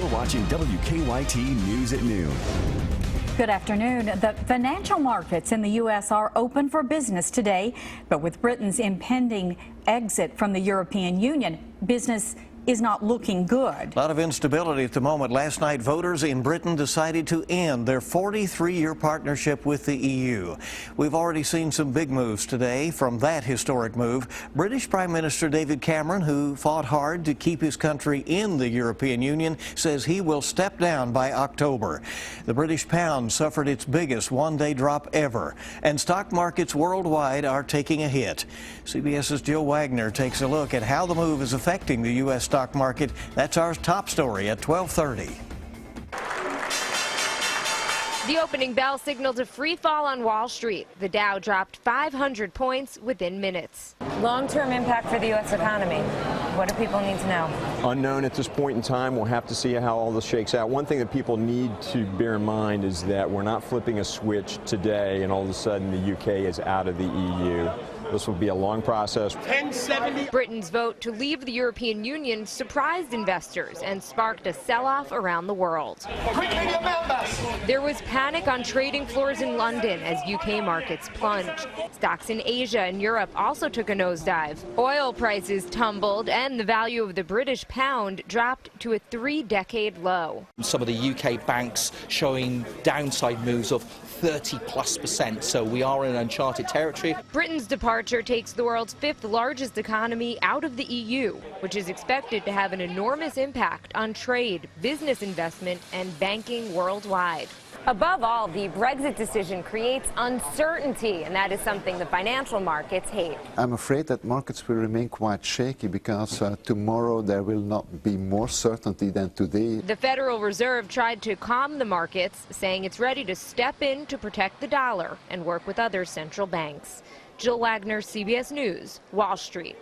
You're watching WKYT News at noon. Good afternoon. The financial markets in the U.S. are open for business today, but with Britain's impending exit from the European Union, business is not looking good. A lot of instability at the moment. Last night, voters in Britain decided to end their 43-year partnership with the EU. We've already seen some big moves today from that historic move. British Prime Minister David Cameron, who fought hard to keep his country in the European Union, says he will step down by October. The British pound suffered its biggest one-day drop ever, and stock markets worldwide are taking a hit. CBS's Jill Wagner takes a look at how the move is affecting the U.S. stock market. That's our top story at 12:30. The opening bell signaled a free fall on Wall Street. The Dow dropped 500 points within minutes. Long-term impact for the U.S. economy. What do people need to know? Unknown at this point in time. We'll have to see how all this shakes out. One thing that people need to bear in mind is that we're not flipping a switch today and all of a sudden the UK is out of the EU. This will be a long process. 1070. Britain's vote to leave the European Union surprised investors and sparked a sell-off around the world. There was panic on trading floors in London as UK markets plunged. Stocks in Asia and Europe also took a nosedive. Oil prices tumbled and the value of the British pound dropped to a 3-decade low. Some of the UK banks showing downside moves of 30+%, so we are in uncharted territory. Britain's departure takes the world's 5th largest economy out of the EU, which is expected to have an enormous impact on trade, business investment, and banking worldwide. Above all, the Brexit decision creates uncertainty, and that is something the financial markets hate. I'm afraid that markets will remain quite shaky because tomorrow there will not be more certainty than today. The Federal Reserve tried to calm the markets, saying it's ready to step in to protect the dollar and work with other central banks. Jill Wagner, CBS News, Wall Street.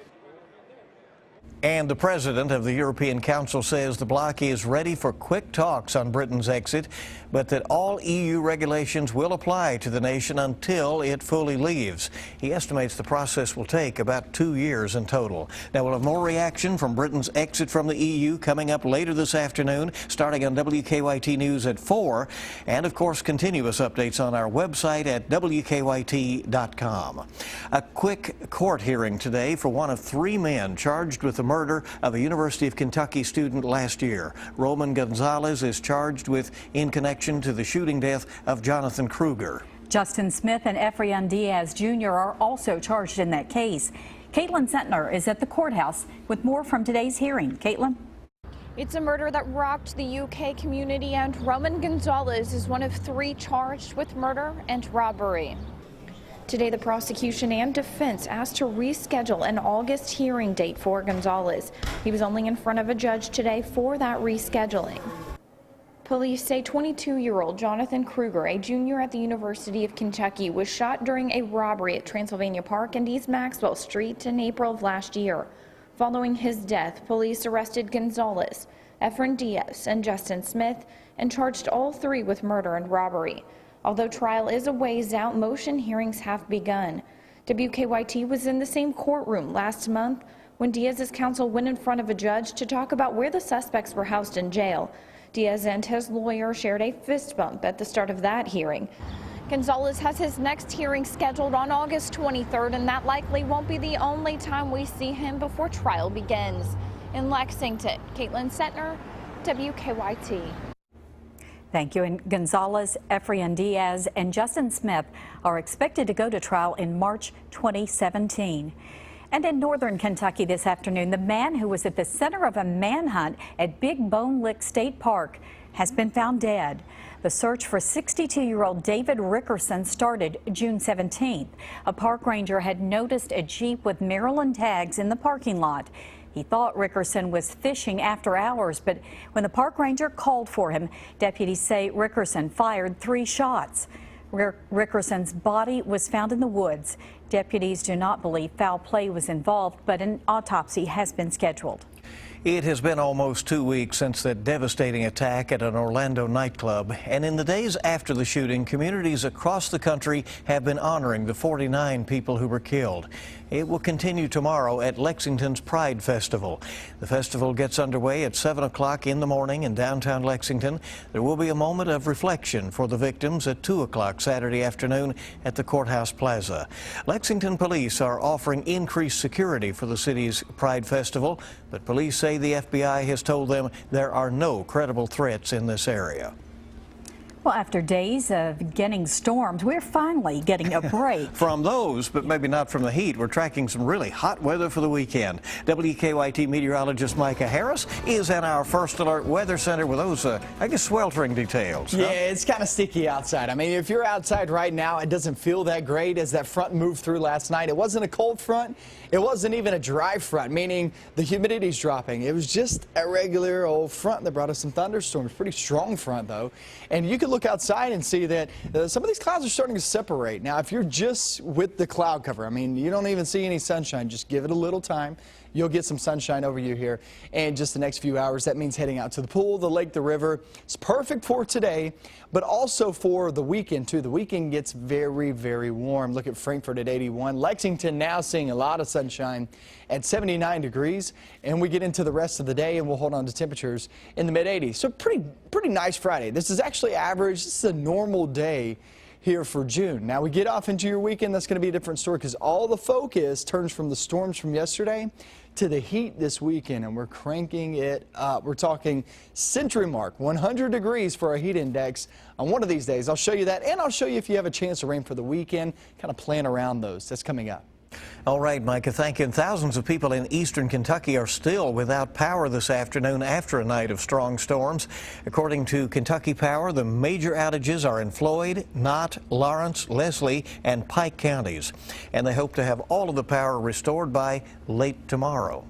And the president of the European Council says the bloc is ready for quick talks on Britain's exit, but that all EU regulations will apply to the nation until it fully leaves. He estimates the process will take about 2 years in total. Now, we'll have more reaction from Britain's exit from the EU coming up later this afternoon, starting on WKYT News at 4, and of course continuous updates on our website at WKYT.com. A quick court hearing today for one of 3 men charged with the murder of a University of Kentucky student last year. Roman Gonzalez is charged with in connection to the shooting death of Jonathan Kruger. Justin Smith and Efrain Diaz Jr. are also charged in that case. Caitlin Sentner is at the courthouse with more from today's hearing. Caitlin? It's a murder that rocked the UK community, and Roman Gonzalez is one of 3 charged with murder and robbery. Today, the prosecution and defense asked to reschedule an August hearing date for Gonzalez. He was only in front of a judge today for that rescheduling. Police say 22-year-old Jonathan Kruger, a junior at the University of Kentucky, was shot during a robbery at Transylvania Park and East Maxwell Street in April of last year. Following his death, police arrested Gonzalez, Efrain Diaz, and Justin Smith and charged all 3 with murder and robbery. Although trial is a ways out, motion hearings have begun. WKYT was in the same courtroom last month when Diaz's counsel went in front of a judge to talk about where the suspects were housed in jail. Diaz and his lawyer shared a fist bump at the start of that hearing. Gonzalez has his next hearing scheduled on August 23rd, and that likely won't be the only time we see him before trial begins. In Lexington, Caitlin Sentner, WKYT. Thank you. And Gonzalez, Efrain Diaz, and Justin Smith are expected to go to trial in March 2017. And in northern Kentucky this afternoon, the man who was at the center of a manhunt at Big Bone Lick State Park has been found dead. The search for 62-year-old David Rickerson started June 17th. A park ranger had noticed a Jeep with Maryland tags in the parking lot. He thought Rickerson was fishing after hours, but when the park ranger called for him, deputies say Rickerson fired 3 shots. Rickerson's body was found in the woods. Deputies do not believe foul play was involved, but an autopsy has been scheduled. It has been almost 2 weeks since that devastating attack at an Orlando nightclub, and in the days after the shooting, communities across the country have been honoring the 49 people who were killed. It will continue tomorrow at Lexington's Pride Festival. The festival gets underway at 7 o'clock in the morning in downtown Lexington. There will be a moment of reflection for the victims at 2 o'clock Saturday afternoon at the Courthouse Plaza. Lexington police are offering increased security for the city's Pride Festival, but police say the FBI has told them there are no credible threats in this area. Well, after days of getting storms, we're finally getting a break. From those, but maybe not from the heat. We're tracking some really hot weather for the weekend. WKYT meteorologist Micah Harris is at our First Alert Weather Center with those, I guess, sweltering details. Yeah, it's kind of sticky outside. I mean, if you're outside right now, it doesn't feel that great as that front moved through last night. It wasn't a cold front. It wasn't even a dry front, meaning the humidity's dropping. It was just a regular old front that brought us some thunderstorms. Pretty strong front, though. And you could look outside and see that some of these clouds are starting to separate. Now, if you're just with the cloud cover, I mean, you don't even see any sunshine, just give it a little time. You'll get some sunshine over you here in just the next few hours. That means heading out to the pool, the lake, the river. It's perfect for today, but also for the weekend, too. The weekend gets very, very warm. Look at Frankfort at 81. Lexington now seeing a lot of sunshine at 79 degrees. And we get into the rest of the day, and we'll hold on to temperatures in the mid-80s. So pretty nice Friday. This is actually average. This is a normal day here for June. Now we get off into your weekend, that's going to be a different story because all the focus turns from the storms from yesterday to the heat this weekend, and we're cranking it up. We're talking century mark, 100 degrees for our heat index on one of these days. I'll show you that, and I'll show you if you have a chance of rain for the weekend, kind of plan around those. That's coming up. All right, Micah, thank you. And thousands of people in eastern Kentucky are still without power this afternoon after a night of strong storms. According to Kentucky Power, the major outages are in Floyd, Knott, Lawrence, Leslie, and Pike counties. And they hope to have all of the power restored by late tomorrow.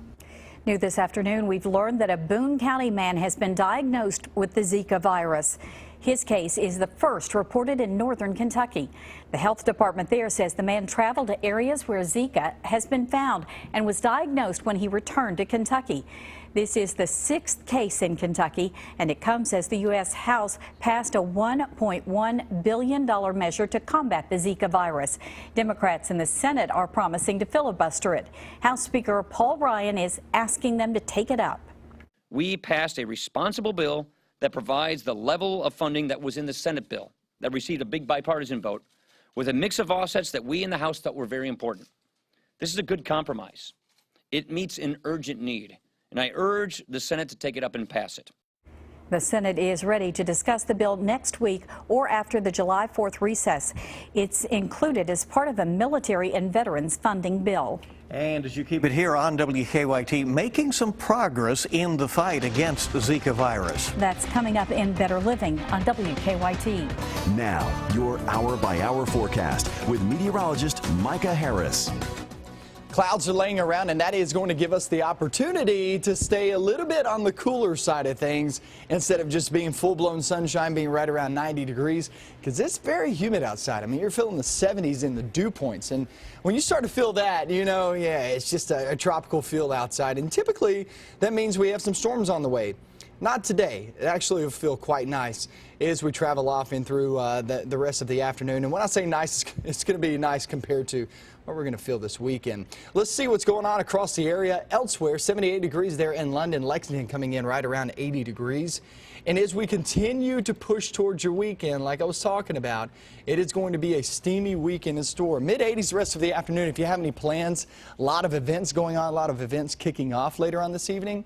New this afternoon, we've learned that a Boone County man has been diagnosed with the Zika virus. His case is the first reported in northern Kentucky. The health department there says the man traveled to areas where Zika has been found and was diagnosed when he returned to Kentucky. This is the 6th case in Kentucky, and it comes as the U.S. House passed a $1.1 billion measure to combat the Zika virus. Democrats in the Senate are promising to filibuster it. House Speaker Paul Ryan is asking them to take it up. We passed a responsible bill that provides the level of funding that was in the Senate bill that received a big bipartisan vote with a mix of offsets that we in the House thought were very important. This is a good compromise. It meets an urgent need, and I urge the Senate to take it up and pass it. The Senate is ready to discuss the bill next week or after the July 4th recess. It's included as part of a military and veterans funding bill. And as you keep it here on WKYT, making some progress in the fight against the Zika virus. That's coming up in Better Living on WKYT. Now, your hour-by-hour forecast with meteorologist Micah Harris. Clouds are laying around, and that is going to give us the opportunity to stay a little bit on the cooler side of things instead of just being full-blown sunshine, being right around 90 degrees, because it's very humid outside. I mean, you're feeling the 70s in the dew points, and when you start to feel that, you know, yeah, it's just a tropical feel outside, and typically that means we have some storms on the way. Not today. It actually will feel quite nice as we travel off and through the rest of the afternoon. And when I say nice, it's going to be nice compared to what we're going to feel this weekend. Let's see what's going on across the area elsewhere. 78 degrees there in London. Lexington coming in right around 80 degrees. And as we continue to push towards your weekend, like I was talking about, it is going to be a steamy weekend in store. Mid-80s the rest of the afternoon. If you have any plans, a lot of events going on, a lot of events kicking off later on this evening,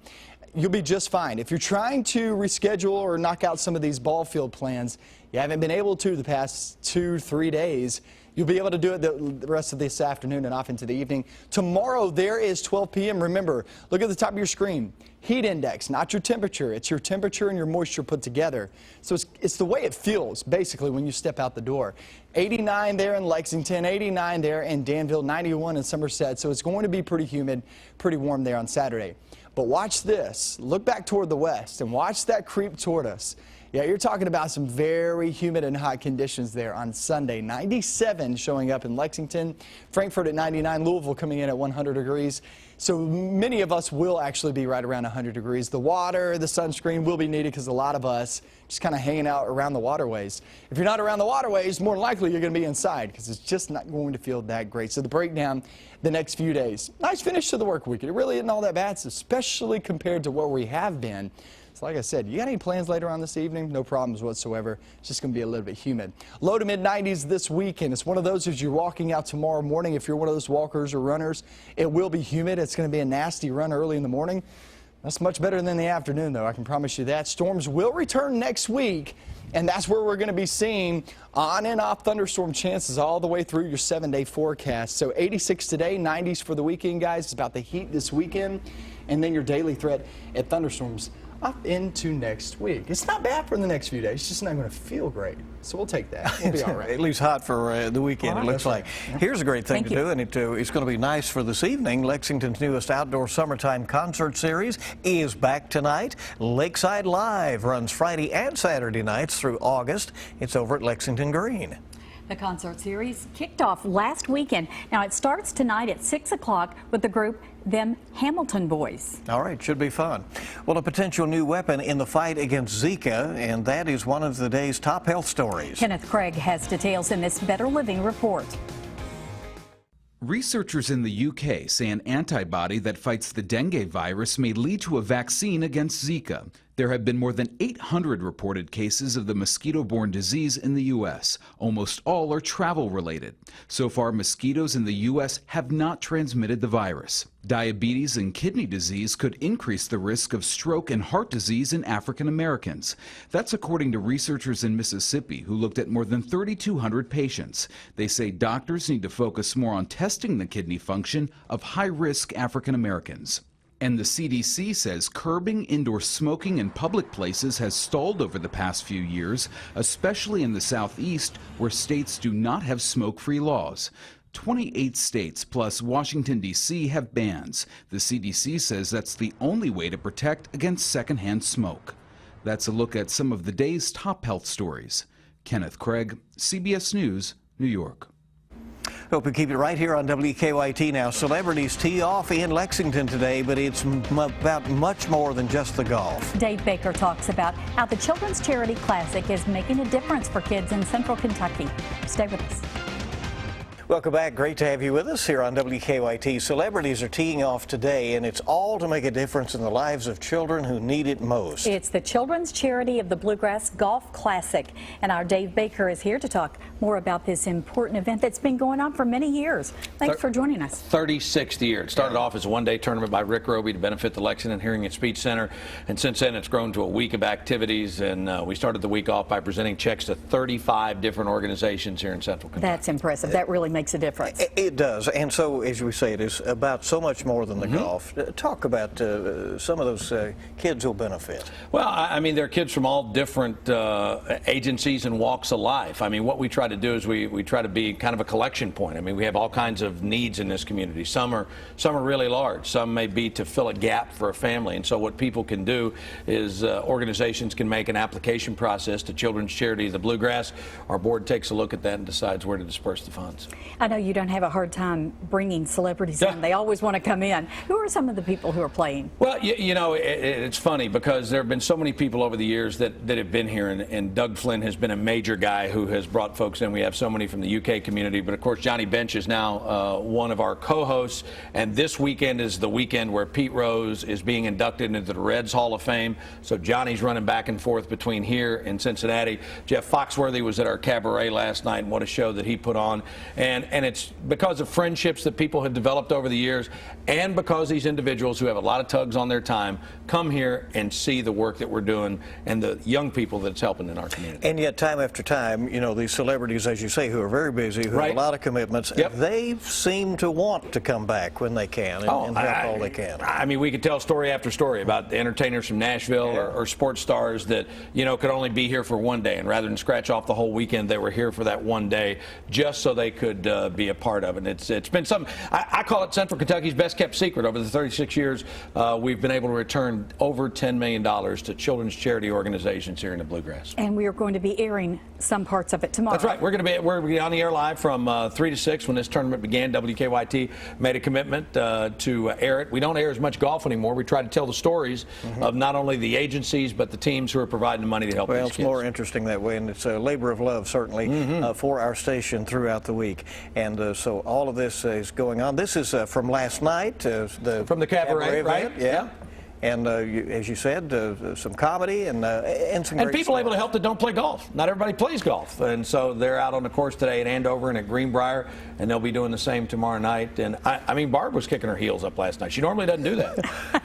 you'll be just fine. If you're trying to reschedule or knock out some of these ball field plans, you haven't been able to the past 2-3 days, you'll be able to do it the rest of this afternoon and off into the evening. Tomorrow there is 12 p.m. Remember, look at the top of your screen. Heat index, not your temperature. It's your temperature and your moisture put together. So it's the way it feels, basically, when you step out the door. 89 there in Lexington, 89 there in Danville, 91 in Somerset. So it's going to be pretty humid, pretty warm there on Saturday. But watch this. Look back toward the west and watch that creep toward us. Yeah, you're talking about some very humid and hot conditions there on Sunday. 97 showing up in Lexington, Frankfurt at 99, Louisville coming in at 100 degrees. So many of us will actually be right around 100 degrees. The water, the sunscreen will be needed because a lot of us just kind of hanging out around the waterways. If you're not around the waterways, more than likely you're going to be inside because it's just not going to feel that great. So the breakdown the next few days. Nice finish to the work week. It really isn't all that bad, especially compared to where we have been. So like I said, you got any plans later on this evening? No problems whatsoever. It's just going to be a little bit humid. Low to mid-90s this weekend. It's one of those as you're walking out tomorrow morning. If you're one of those walkers or runners, it will be humid. It's going to be a nasty run early in the morning. That's much better than the afternoon, though. I can promise you that. Storms will return next week, and that's where we're going to be seeing on and off thunderstorm chances all the way through your 7-day forecast. So 86 today, 90s for the weekend, guys. It's about the heat this weekend, and then your daily threat at thunderstorms up into next week. It's not bad for the next few days. It's just not going to feel great. So we'll take that. We'll be all right. At least hot for the weekend, it looks like. Yeah. Here's a great thing to do, and it's going to be nice for this evening. Lexington's newest outdoor summertime concert series is back tonight. Lakeside Live runs Friday and Saturday nights through August. It's over at Lexington Green. The concert series kicked off last weekend. Now it starts tonight at 6 o'clock with the group Them Hamilton Boys. All right, should be fun. Well, a potential new weapon in the fight against Zika, and that is one of the day's top health stories. Kenneth Craig has details in this Better Living report. Researchers in the UK say an antibody that fights the dengue virus may lead to a vaccine against Zika. There have been more than 800 reported cases of the mosquito-borne disease in the U.S. Almost all are travel-related. So far, mosquitoes in the U.S. have not transmitted the virus. Diabetes and kidney disease could increase the risk of stroke and heart disease in African Americans. That's according to researchers in Mississippi who looked at more than 3,200 patients. They say doctors need to focus more on testing the kidney function of high-risk African Americans. And the CDC says curbing indoor smoking in public places has stalled over the past few years, especially in the Southeast, where states do not have smoke-free laws. 28 states plus Washington, D.C. have bans. The CDC says that's the only way to protect against secondhand smoke. That's a look at some of the day's top health stories. Kenneth Craig, CBS News, New York. Hope you keep it right here on WKYT now. Celebrities tee off in Lexington today, but it's about much more than just the golf. Dave Baker talks about how the Children's Charity Classic is making a difference for kids in Central Kentucky. Stay with us. Welcome back. Great to have you with us here on WKYT. Celebrities are teeing off today, and it's all to make a difference in the lives of children who need it most. It's the Children's Charity of the Bluegrass Golf Classic, and our Dave Baker is here to talk more about this important event that's been going on for many years. Thanks for joining us. 36th year. It started off as a one-day tournament by Rick Roby to benefit the Lexington Hearing and Speech Center, and since then it's grown to a week of activities, and we started the week off by presenting checks to 35 different organizations here in Central Kentucky. That's impressive. That really makes a difference. It does, and so as we say, it is about so much more than the golf. Talk about some of those kids who'll benefit. Well, I mean, there are kids from all different agencies and walks of life. I mean, what we try to do is we try to be kind of a collection point. I mean, we have all kinds of needs in this community. Some are really large. Some may be to fill a gap for a family. And so what people can do is organizations can make an application process to Children's Charity of the Bluegrass. Our board takes a look at that and decides where to disperse the funds. I know you don't have a hard time bringing celebrities in. They always want to come in. Who are some of the people who are playing? Well, you know, it's funny because there have been so many people over the years that have been here, and Doug Flynn has been a major guy who has brought folks in. We have so many from the UK community, but of course Johnny Bench is now one of our co-hosts, and this weekend is the weekend where Pete Rose is being inducted into the Reds Hall of Fame. So Johnny's running back and forth between here and Cincinnati. Jeff Foxworthy was at our cabaret last night, and what a show that he put on. And it's because of friendships that people have developed over the years, and because these individuals who have a lot of tugs on their time come here and see the work that we're doing and the young people that it's helping in our community. And yet time after time, you know, these celebrities, as you say, who are very busy, who have a lot of commitments, they seem to want to come back when they can and help all they can. I mean, we could tell story after story about the entertainers from Nashville or sports stars that, you know, could only be here for one day, and rather than scratch off the whole weekend, they were here for that one day just so they could be a part of it. And it's been some, I call it Central Kentucky's best kept secret. Over the 36 years, we've been able to return over $10 million to children's charity organizations here in the Bluegrass. And we are going to be airing some parts of it tomorrow. That's right. We're going to be on the air live from 3 to 6 when this tournament began. WKYT made a commitment to air it. We don't air as much golf anymore. We try to tell the stories of not only the agencies but the teams who are providing the money to help these kids. Well, it's more interesting that way, and it's a labor of love, certainly, for our station throughout the week. And so all of this is going on. This is from last night. From the cabaret, right? Event. Yeah. And as you said, some comedy and some great people stuff. able to help that don't play golf. Not everybody plays golf, and so they're out on the course today at Andover and at Greenbrier, and they'll be doing the same tomorrow night. And I mean, Barb was kicking her heels up last night. She normally doesn't do that.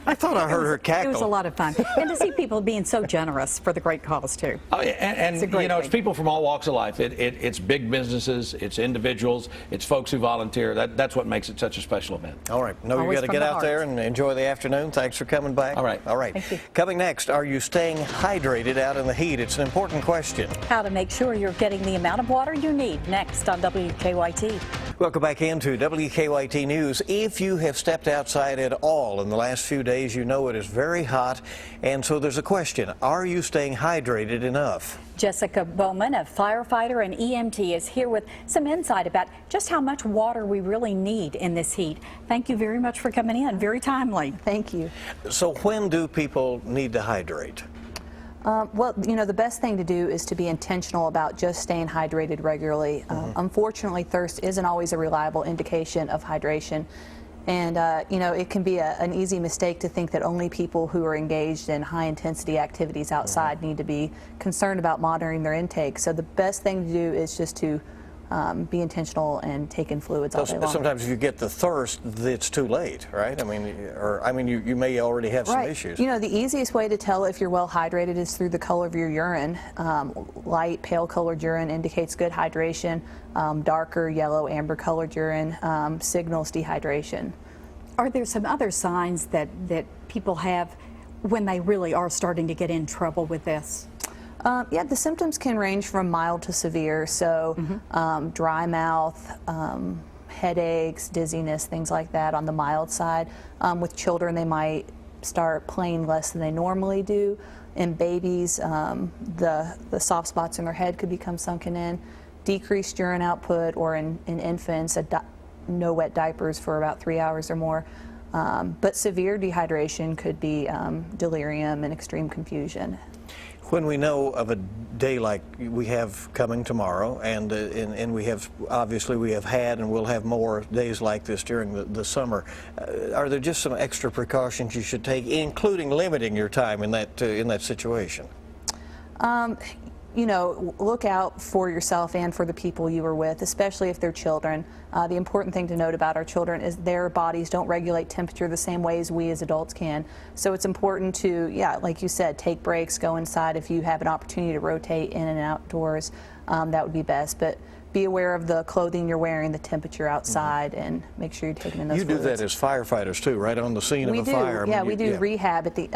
I thought I heard her cackle. It was a lot of fun, and to see people being so generous for the great cause too. Oh, yeah. And you know, it's people from all walks of life. It's big businesses, it's individuals, it's folks who volunteer. That's what makes it such a special event. All right. No, you got to get out there and enjoy the afternoon. Thanks for coming back. All right. All right. Thank you. Coming next, are you staying hydrated out in the heat? It's an important question. How to make sure you're getting the amount of water you need, next on WKYT. Welcome back into WKYT News. If you have stepped outside at all in the last few days, you know it is very hot, and so there's a question. Are you staying hydrated enough? Jessica Bowman, a firefighter and EMT, is here with some insight about just how much water we really need in this heat. Thank you very much for coming in. Very timely. Thank you. So when do people need to hydrate? Well, you know, the best thing to do is to be intentional about just staying hydrated regularly. Unfortunately, thirst isn't always a reliable indication of hydration. And, you know, it can be an easy mistake to think that only people who are engaged in high-intensity activities outside need to be concerned about monitoring their intake. So the best thing to do is just to be intentional and take in fluids all day long. Sometimes if you get the thirst, it's too late, right? I mean, you may already have some issues. You know, the easiest way to tell if you're well hydrated is through the color of your urine. Light, pale colored urine indicates good hydration. Darker, yellow, amber colored urine signals dehydration. Are there some other signs that people have when they really are starting to get in trouble with this? Yeah, the symptoms can range from mild to severe, so dry mouth, headaches, dizziness, things like that on the mild side. With children, they might start playing less than they normally do. In babies, the soft spots in their head could become sunken in. Decreased urine output, or in infants, no wet diapers for about 3 hours or more. But severe dehydration could be delirium and extreme confusion. When we know of a day like we have coming tomorrow, and we have, obviously we have had and we'll have more days like this during the summer, are there just some extra precautions you should take, including limiting your time in that situation? You know, look out for yourself and for the people you are with, especially if they're children. The important thing to note about our children is their bodies don't regulate temperature the same way as we as adults can. So it's important to, yeah, like you said, take breaks, go inside. If you have an opportunity to rotate in and outdoors, that would be best. But be aware of the clothing you're wearing, the temperature outside, and make sure you're taking in those You do fluids. that as firefighters too, right on the scene of a fire. Yeah, we do rehab at the.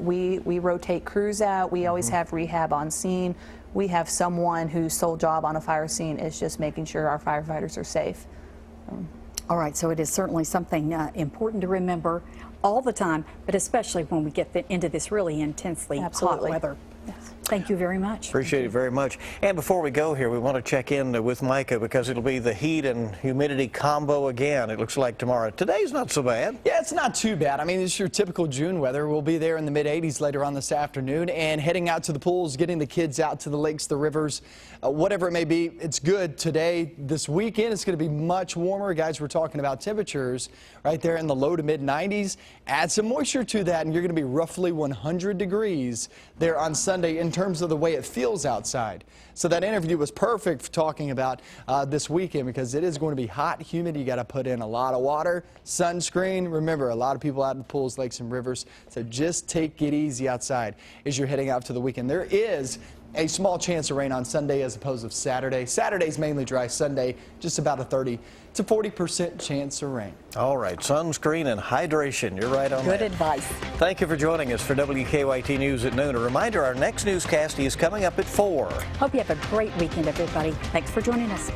We rotate crews out. We always have rehab on scene. We have someone whose sole job on a fire scene is just making sure our firefighters are safe. All right, so it is certainly something important to remember all the time, but especially when we get into this really intensely hot weather. Yes. Thank you very much. Appreciate it very much. And before we go here, we want to check in with Micah because it'll be the heat and humidity combo again, it looks like tomorrow. Today's not so bad. Yeah, it's not too bad. I mean, it's your typical June weather. We'll be there in the mid-80s later on this afternoon, and heading out to the pools, getting the kids out to the lakes, the rivers, whatever it may be. It's good today. This weekend, it's going to be much warmer. Guys, we're talking about temperatures right there in the low to mid-90s. Add some moisture to that, and you're going to be roughly 100 degrees there on Sunday in terms of the way it feels outside. So that interview was perfect for talking about this weekend, because it is going to be hot, humid. You got to put in a lot of water, sunscreen. Remember, a lot of people out in the pools, lakes, and rivers. So just take it easy outside as you're heading out to the weekend. There is a small chance of rain on Sunday as opposed to Saturday. Saturday's mainly dry. Sunday, just about a 30 to 40% chance of rain. All right, sunscreen and hydration. You're right on that. Good advice. Thank you for joining us for WKYT News at noon. A reminder, our next newscast is coming up at 4. Hope you have a great weekend, everybody. Thanks for joining us.